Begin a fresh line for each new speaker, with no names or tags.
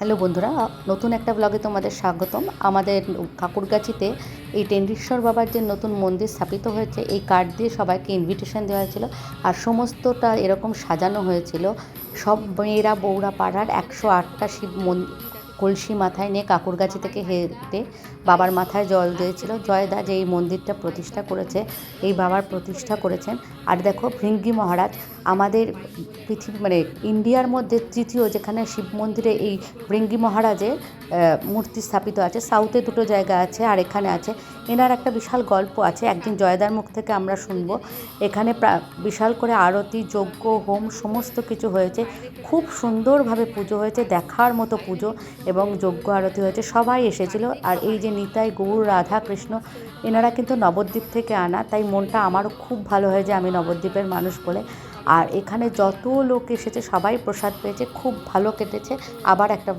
Hello বন্ধুরা, নতুন একটা ব্লগে তোমাদের স্বাগতম। আমাদের কাকুরগাছিতে এই টেন্ডীশ্বর বাবার যে নতুন মন্দির স্থাপিত হয়েছে, এই কার্ড দিয়ে সবাইকে ইনভিটেশন দেওয়া হয়েছিল। আর সমস্তটা এরকম সাজানো হয়েছিল। সব মেয়েরা বউরা পাড়ার 108টা শিব কলসি মাথায় নিয়ে কাকুরগাছি থেকে হেঁটে বাবার মাথায় জল দিয়েছিল। জয়দা যে এই মন্দিরটা প্রতিষ্ঠা করেছে, এই বাবার প্রতিষ্ঠা করেছেন। আর দেখো, ভৃঙ্গি মহারাজ আমাদের পৃথিবী ইন্ডিয়ার মধ্যে তৃতীয়, যেখানে শিব মন্দিরে এই ভৃঙ্গি মহারাজের মূর্তি স্থাপিত আছে। সাউথে দুটো জায়গা আছে, আর এখানে আছে। এনার একটা বিশাল গল্প আছে, একদিন জয়দার মুখ থেকে আমরা শুনবো। এখানে বিশাল করে আরতি, যজ্ঞ, হোম সমস্ত কিছু হয়েছে। খুব সুন্দরভাবে পুজো হয়েছে, দেখার মতো পুজো এবং যজ্ঞ আরতি হয়েছে। সবাই এসেছিল। আর এই যে নিতাই, গৌর, রাধা, কৃষ্ণ, এনারা কিন্তু নবদ্বীপ থেকে আনা, তাই মনটা আমারও খুব ভালো হয় যে আমি নবদ্বীপের মানুষ বলে। আর এখানে যত লোক এসেছে সবাই প্রসাদ পেয়েছে, খুব ভালো কেটেছে। আবার একটা